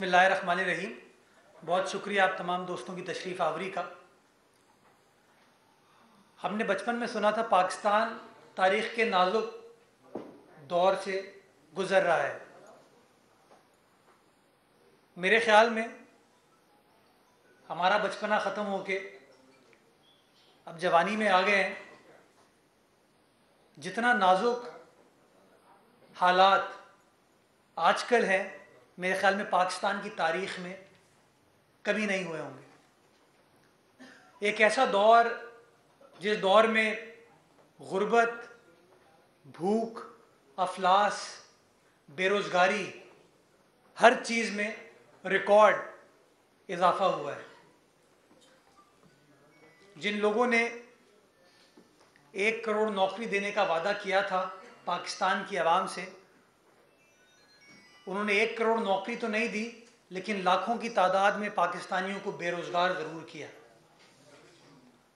बिस्मिल्लाहिर्रहमानिर्रहीम। बहुत शुक्रिया आप तमाम दोस्तों की तशरीफ़ आवरी का। हमने बचपन में सुना था पाकिस्तान तारीख़ के नाजुक दौर से गुज़र रहा है। मेरे ख़्याल में हमारा बचपना ख़त्म होके अब जवानी में आ गए हैं। जितना नाजुक हालात आजकल हैं, मेरे ख़्याल में पाकिस्तान की तारीख़ में कभी नहीं हुए होंगे। एक ऐसा दौर जिस दौर में गुर्बत, भूख, अफलास, बेरोज़गारी, हर चीज़ में रिकॉर्ड इजाफ़ा हुआ है। जिन लोगों ने 1 करोड़ नौकरी देने का वादा किया था पाकिस्तान की आवाम से, उन्होंने 1 करोड़ नौकरी तो नहीं दी, लेकिन लाखों की तादाद में पाकिस्तानियों को बेरोज़गार ज़रूर किया।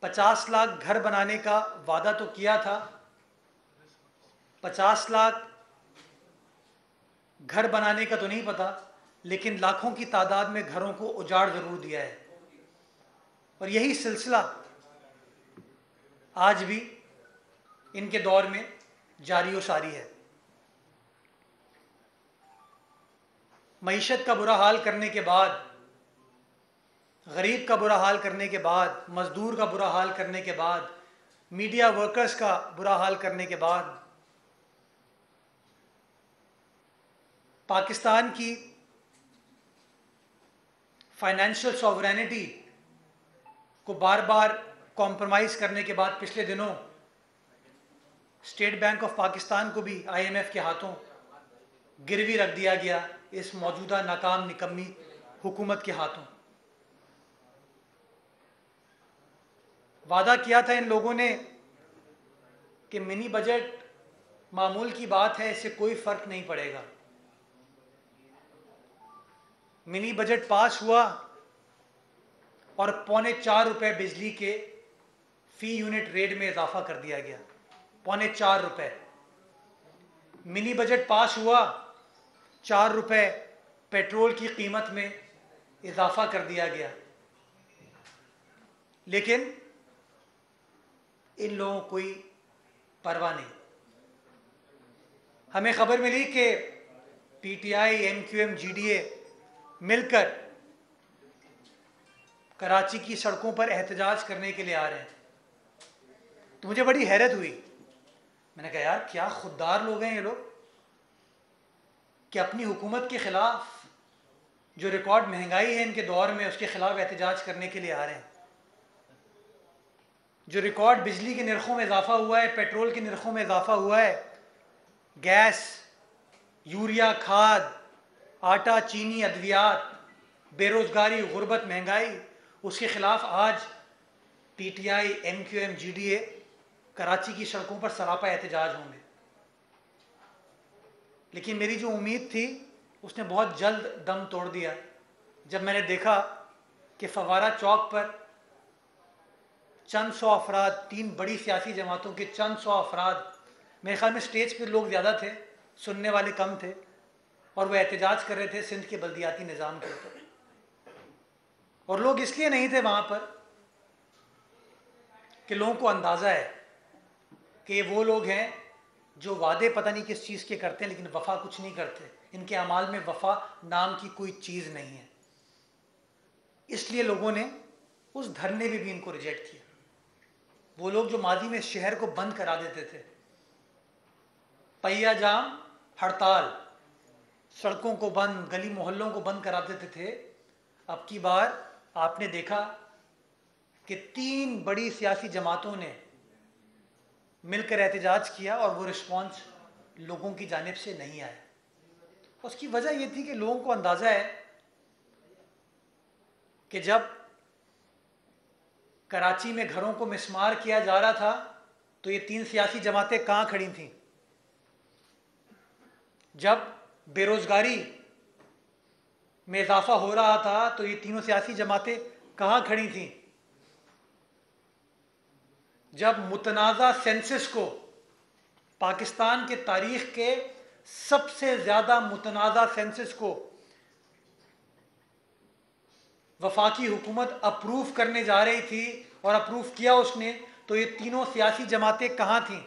50 लाख घर बनाने का वादा तो किया था। 50 लाख घर बनाने का तो नहीं पता, लेकिन लाखों की तादाद में घरों को उजाड़ ज़रूर दिया है। और यही सिलसिला आज भी इनके दौर में जारी व सारी है। मईशत का बुरा हाल करने के बाद, गरीब का बुरा हाल करने के बाद, मज़दूर का बुरा हाल करने के बाद, मीडिया वर्कर्स का बुरा हाल करने के बाद, पाकिस्तान की फाइनेंशियल सॉवरेनिटी को बार बार कॉम्प्रोमाइज़ करने के बाद पिछले दिनों स्टेट बैंक ऑफ पाकिस्तान को भी IMF के हाथों गिरवी रख दिया गया, इस मौजूदा नाकाम निकम्मी हुकूमत के हाथों। वादा किया था इन लोगों ने कि मिनी बजट मामूल की बात है, इससे कोई फ़र्क नहीं पड़ेगा। मिनी बजट पास हुआ और ₹4.25 बिजली के फ़ी यूनिट रेट में इजाफा कर दिया गया। ₹4.25। मिनी बजट पास हुआ, ₹4 पेट्रोल की कीमत में इजाफा कर दिया गया। लेकिन इन लोगों को कोई परवाह नहीं। हमें खबर मिली कि PTI, MQM, GDA मिलकर कराची की सड़कों पर एहतजाज करने के लिए आ रहे हैं। तो मुझे बड़ी हैरत हुई। मैंने कहा यार, क्या खुददार लोग हैं ये लोग कि अपनी हुकूमत के ख़िलाफ़, जो रिकॉर्ड महंगाई है इनके दौर में, उसके ख़िलाफ़ एहतजाज करने के लिए आ रहे हैं। जो रिकॉर्ड बिजली के नरखों में इजाफा हुआ है, पेट्रोल के नरखों में इजाफा हुआ है, गैस, यूरिया, खाद, आटा, चीनी, अद्वियात, बेरोज़गारी, गुर्बत, महंगाई, उसके ख़िलाफ़ आज PTI, MQM, GDA कराची की सड़कों पर सरापा एहतजाज होंगे। लेकिन मेरी जो उम्मीद थी उसने बहुत जल्द दम तोड़ दिया जब मैंने देखा कि फवारा चौक पर चंद सौ अफराद, 3 बड़ी सियासी जमातों के चंद सौ अफराद, मेरे ख्याल में स्टेज पर लोग ज़्यादा थे, सुनने वाले कम थे, और वह एहतजाज कर रहे थे सिंध के बल्दियाती निज़ाम के ऊपर। और लोग इसलिए नहीं थे वहाँ पर कि लोगों को अंदाज़ा है कि वो लोग हैं जो वादे पता नहीं किस चीज़ के करते हैं, लेकिन वफ़ा कुछ नहीं करते। इनके अमाल में वफ़ा नाम की कोई चीज़ नहीं है। इसलिए लोगों ने उस धरने में भी इनको रिजेक्ट किया। वो लोग जो मादी में शहर को बंद करा देते थे, पहिया जाम, हड़ताल, सड़कों को बंद, गली मोहल्लों को बंद करा देते थे, अब की बार आपने देखा कि 3 बड़ी सियासी जमातों ने मिलकर एहतजाज किया और वो रिस्पॉन्स लोगों की जानिब से नहीं आया। उसकी वजह ये थी कि लोगों को अंदाज़ा है कि जब कराची में घरों को मिसमार किया जा रहा था तो ये 3 सियासी जमातें कहाँ खड़ी थीं? जब बेरोज़गारी में इजाफा हो रहा था तो ये तीनों सियासी जमातें कहाँ खड़ी थीं? जब मुतनाज़ा सेंसस को, पाकिस्तान के तारीख़ के सबसे ज़्यादा मुतनाज़ा सेंसस को वफाकी हुकूमत अप्रूव करने जा रही थी और अप्रूव किया उसने, तो ये तीनों सियासी जमातें कहाँ थीं?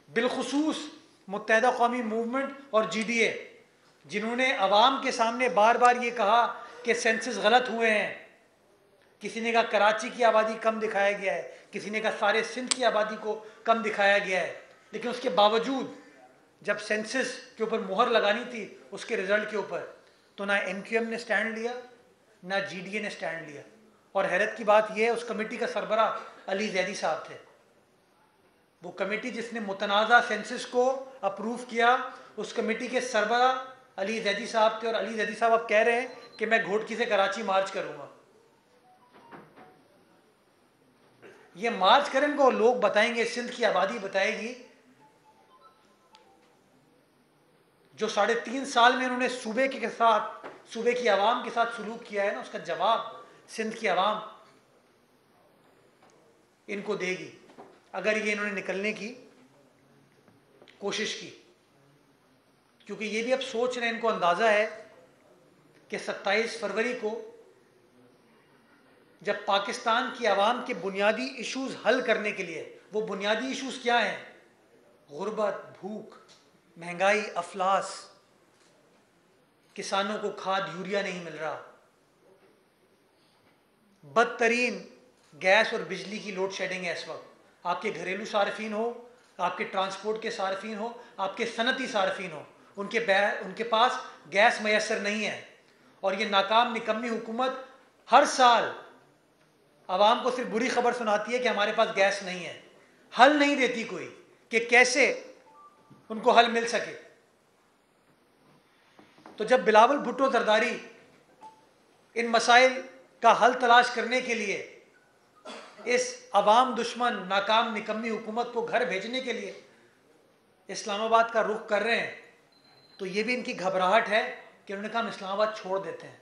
बिलखुसूस मुत्तहदा कौमी मूवमेंट और GDA, जिन्होंने अवाम के सामने बार बार ये कहा कि सेंसस गलत हुए हैं। किसी ने कहा कराची की आबादी कम दिखाया गया है, किसी ने कहा सारे सिंध की आबादी को कम दिखाया गया है, लेकिन उसके बावजूद जब सेंसस के ऊपर मुहर लगानी थी उसके रिजल्ट के ऊपर, तो ना MQM ने स्टैंड लिया ना GDA ने स्टैंड लिया। और हैरत की बात यह है, उस कमेटी का सरबरा अली जैदी साहब थे। वो कमेटी जिसने मुतनाज़ा सेंसस को अप्रूव किया, उस कमेटी के सरबरा अली जैदी साहब थे। और अली जैदी साहब अब कह रहे हैं कि मैं घोटकी से कराची मार्च करूंगा। ये मार्च करें को लोग बताएंगे, सिंध की आबादी बताएगी, जो 3.5 साल में उन्होंने सूबे के साथ, सूबे की आवाम के साथ सलूक किया है ना, उसका जवाब सिंध की आवाम इनको देगी अगर ये इन्होंने निकलने की कोशिश की। क्योंकि ये भी अब सोच रहे हैं, इनको अंदाजा है कि 27 फरवरी को जब पाकिस्तान की आवाम के बुनियादी इश्यूज हल करने के लिए, वो बुनियादी इश्यूज क्या हैं? गुर्बत, भूख, महंगाई, अफलास, किसानों को खाद यूरिया नहीं मिल रहा, बदतरीन गैस और बिजली की लोड शेडिंग है इस वक्त। आपके घरेलू सार्फिन हो, आपके ट्रांसपोर्ट के सार्फिन हो, आपके सनती सार्फिन हो, उनके पास गैस मैसर नहीं है। और ये नाकाम निकम्मी हुकूमत हर साल आवाम को सिर्फ बुरी खबर सुनाती है कि हमारे पास गैस नहीं है, हल नहीं देती कोई कि कैसे उनको हल मिल सके। तो जब बिलावल भुट्टो जरदारी इन मसाइल का हल तलाश करने के लिए इस अवाम दुश्मन नाकाम निकम्मी हुकूमत को घर भेजने के लिए इस्लामाबाद का रुख कर रहे हैं, तो ये भी इनकी घबराहट है कि उन्होंने कहा हम इस्लामाबाद छोड़ देते हैं।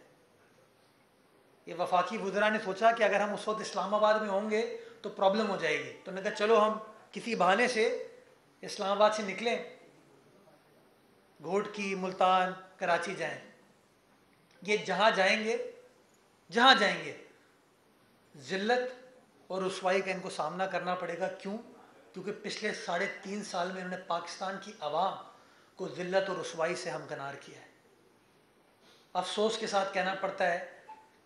ये वफाकी वुज़रा ने सोचा कि अगर हम उस वक्त इस्लामाबाद में होंगे तो प्रॉब्लम हो जाएगी, तो उन्होंने कहा चलो हम किसी बहाने से इस्लामाबाद से निकलें, घोटकी, मुल्तान, कराची जाएं। ये जहाँ जाएंगे जिल्लत और रुसवाई का इनको सामना करना पड़ेगा। क्यों? क्योंकि पिछले 3.5 साल में इन्होंने पाकिस्तान की आवाम को जिल्लत और रुसवाई से हमकनार किया है। अफसोस के साथ कहना पड़ता है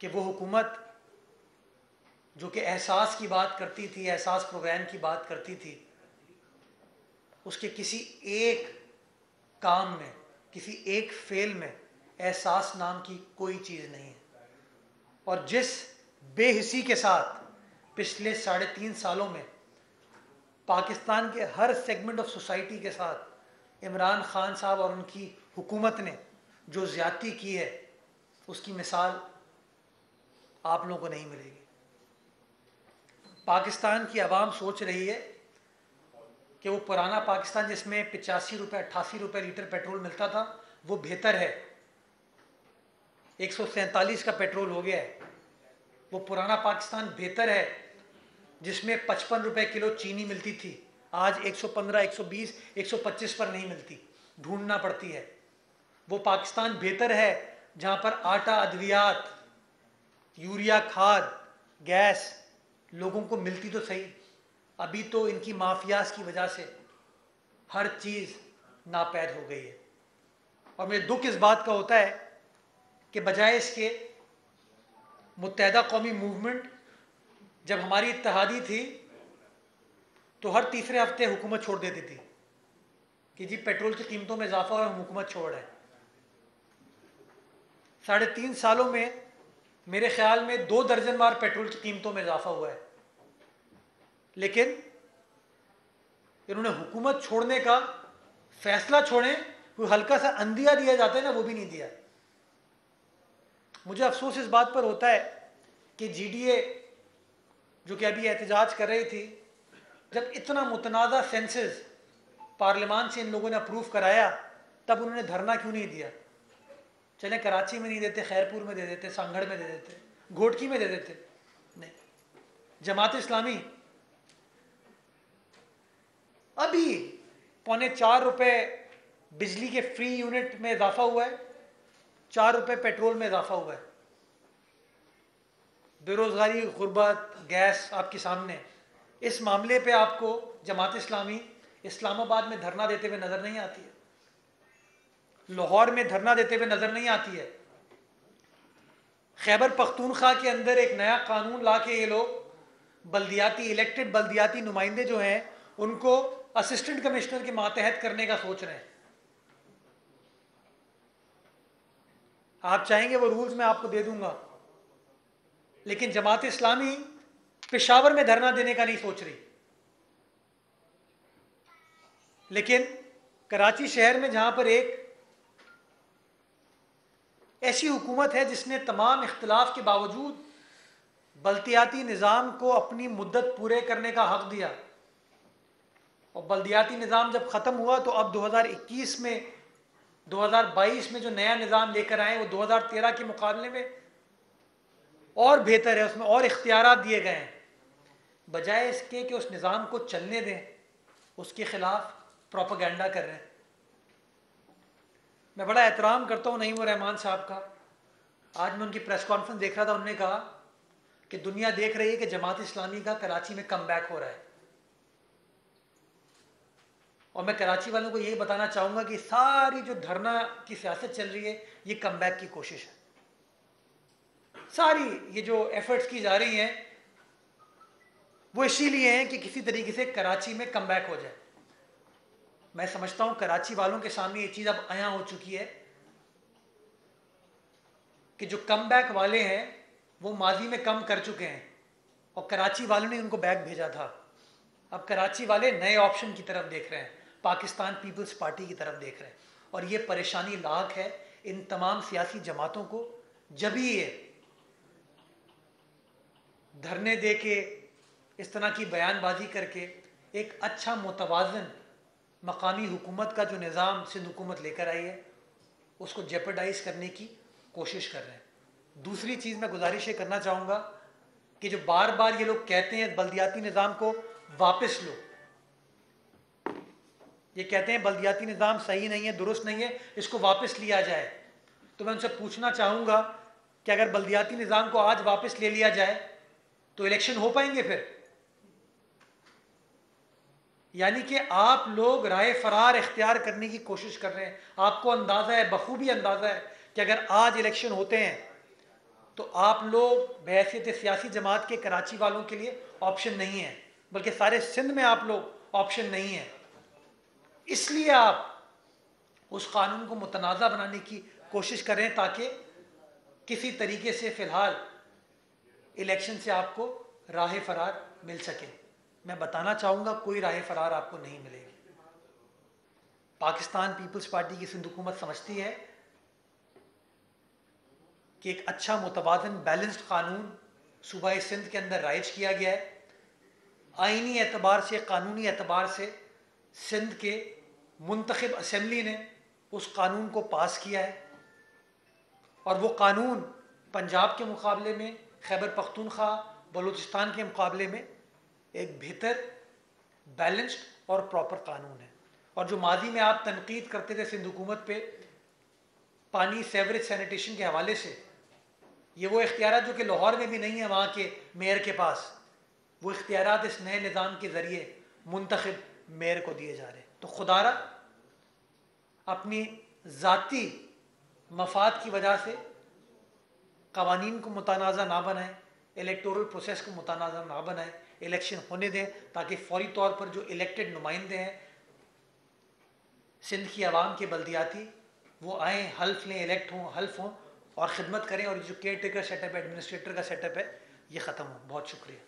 कि वो हुकूमत जो कि एहसास की बात करती थी, एहसास प्रोग्राम की बात करती थी, उसके किसी एक काम में, किसी एक फेल में एहसास नाम की कोई चीज़ नहीं है। और जिस बेहिसी के साथ पिछले 3.5 सालों में पाकिस्तान के हर सेगमेंट ऑफ सोसाइटी के साथ इमरान खान साहब और उनकी हुकूमत ने जो ज़्यादती की है, उसकी मिसाल आप लोगों को नहीं मिलेगी। पाकिस्तान की आवाम सोच रही है कि वो पुराना पाकिस्तान जिसमें 85 रुपये 88 रुपये लीटर पेट्रोल मिलता था वो बेहतर है। 147 का पेट्रोल हो गया है। वो पुराना पाकिस्तान बेहतर है जिसमें 55 रुपये किलो चीनी मिलती थी, आज 115, 120, 125 पर नहीं मिलती, ढूंढना पड़ती है। वो पाकिस्तान बेहतर है जहाँ पर आटा, अद्वियात, यूरिया खाद, गैस लोगों को मिलती तो सही। अभी तो इनकी माफियाज की वजह से हर चीज़ नापैद हो गई है। और मुझे दुख इस बात का होता है कि बजाय इसके मुत्तहदा कौमी मूवमेंट जब हमारी इत्तेहादी थी तो हर तीसरे हफ्ते हुकूमत छोड़ देती थी कि जी पेट्रोल की कीमतों में इजाफा और हम हुकूमत छोड़ रहे हैं। 3.5 सालों में मेरे ख्याल में 2 दर्जन बार पेट्रोल की कीमतों में इजाफा हुआ है, लेकिन इन्होंने हुकूमत छोड़ने का फैसला छोड़ें, कोई हल्का सा अंदिया दिया जाता है ना, वो भी नहीं दिया। मुझे अफसोस इस बात पर होता है कि GDA जो कि अभी एहतजाज कर रही थी, जब इतना मुतनाज़ा सेंसस पार्लियामान से इन लोगों ने अप्रूव कराया तब उन्होंने धरना क्यों नहीं दिया? चले कराची में नहीं देते, खैरपुर में दे देते, सांगड़ में दे देते, घोटकी में दे देते। नहीं, जमात इस्लामी अभी 3.25 रुपये बिजली के फ्री यूनिट में इजाफा हुआ है, 4 रुपये पेट्रोल में इजाफा हुआ है। बेरोज़गारी, गुर्बत, गैस आपके सामने। इस मामले पे आपको जमात इस्लामी इस्लामाबाद में धरना देते हुए नज़र नहीं आती है, लाहौर में धरना देते हुए नज़र नहीं आती है। खैबर पख्तूनख्वा के अंदर एक नया कानून ला के ये लोग बल्दियाती इलेक्टेड बल्दियाती नुमाइंदे जो हैं उनको असिस्टेंट कमिश्नर के मातहत करने का सोच रहे हैं। आप चाहेंगे वो रूल्स मैं आपको दे दूंगा, लेकिन जमात इस्लामी पेशावर में धरना देने का नहीं सोच रही। लेकिन कराची शहर में जहां पर एक ऐसी हुकूमत है जिसने तमाम इख्तिलाफ के बावजूद बल्दियाती निज़ाम को अपनी मुद्दत पूरे करने का हक दिया, और बल्दियाती निज़ाम जब ख़त्म हुआ तो अब 2021 में 2022 में जो नया निज़ाम लेकर आए वो 2013 के मुकाबले में और बेहतर है, उसमें और इख्तियारात दिए गए हैं। बजाय इसके कि उस निज़ाम को चलने दें, उसके ख़िलाफ़ प्रोपेगेंडा कर रहे हैं। मैं बड़ा एहतराम करता हूँ नईम रहमान साहब का। आज मैं उनकी प्रेस कॉन्फ्रेंस देख रहा था, उन्होंने कहा कि दुनिया देख रही है कि जमात इस्लामी का कराची में कम बैक हो रहा है, और मैं कराची वालों को यही बताना चाहूँगा कि सारी जो धरना की सियासत चल रही है ये कम बैक की कोशिश है। सारी ये जो एफर्ट्स की जा रही हैं वो इसीलिए हैं कि किसी तरीके से कराची में कम बैक हो जाए। मैं समझता हूँ कराची वालों के सामने ये चीज़ अब आया हो चुकी है कि जो कम बैक वाले हैं वो माजी में कम कर चुके हैं, और कराची वालों ने उनको बैक भेजा था। अब कराची वाले नए ऑप्शन की तरफ देख रहे हैं, पाकिस्तान पीपल्स पार्टी की तरफ देख रहे हैं, और ये परेशानी लाक है इन तमाम सियासी जमातों को। जब ही ये धरने दे के इस तरह की बयानबाजी करके एक अच्छा मुतवाज़न मकामी हुकूमत का जो निज़ाम सिंध हुकूमत लेकर आई है उसको जेपरडाइज करने की कोशिश कर रहे हैं। दूसरी चीज़ मैं गुजारिश ये करना चाहूँगा कि जो बार बार ये लोग कहते हैं बल्दियाती निज़ाम को वापस लो, ये कहते हैं बल्दियाती निज़ाम सही नहीं है, दुरुस्त नहीं है, इसको वापस लिया जाए, तो मैं उनसे पूछना चाहूँगा कि अगर बल्दियाती निज़ाम को आज वापस ले लिया जाए तो इलेक्शन हो पाएंगे फिर? यानी कि आप लोग राय फरार इख्तियार करने की कोशिश कर रहे हैं। आपको अंदाज़ा है, बखूबी अंदाज़ा है कि अगर आज इलेक्शन होते हैं तो आप लोग बहैसियत सियासी जमात के कराची वालों के लिए ऑप्शन नहीं है, बल्कि सारे सिंध में आप लोग ऑप्शन नहीं है। इसलिए आप उस कानून को मुतनाज़ा बनाने की कोशिश कर रहे हैं ताकि किसी तरीके से फ़िलहाल इलेक्शन से आपको राह फरार मिल सके। मैं बताना चाहूँगा कोई राह फरार आपको नहीं मिलेगी। पाकिस्तान पीपल्स पार्टी की सिंध हुकूमत समझती है कि एक अच्छा मुतवाज़न बैलेंस्ड कानून सूबा सिंध के अंदर राइज किया गया है। आइनी एतबार से, कानूनी एतबार से सिंध के मुंतखब असम्बली ने उस कानून को पास किया है, और वो कानून पंजाब के मुकाबले में, खैबर पख्तूनख्वा, बलूचिस्तान के मुकाबले में एक बेहतर, बैलेंस्ड और प्रॉपर कानून है। और जो माजी में आप तनकीद करते थे सिंध हुकूमत पे पानी, सेवरेज, सैनिटेशन के हवाले से, ये वो इख्तियारात जो कि लाहौर में भी नहीं है वहाँ के मेयर के पास, वो इख्तियारात इस नए निज़ाम के ज़रिए मुंतखब मेयर को दिए जा रहे हैं। तो खुदारा अपनी ज़ाती मफाद की वजह से कवानीन को मुतनाज़ा ना बनाएं, इलेक्टोरल प्रोसेस को मुतनाज़ा ना बनाएं, इलेक्शन होने दें ताकि फौरी तौर पर जो इलेक्टेड नुमाइंदे हैं सिंध की आवाम के बल्दियाती, वो आएँ, हल्फ लें, इलेक्ट हों, हल्फ हों और ख़िदमत करें, और जो केयर टेकर सेटअप है, एडमिनिस्ट्रेटर का सेटअप है, ये ख़त्म हो। बहुत शुक्रिया।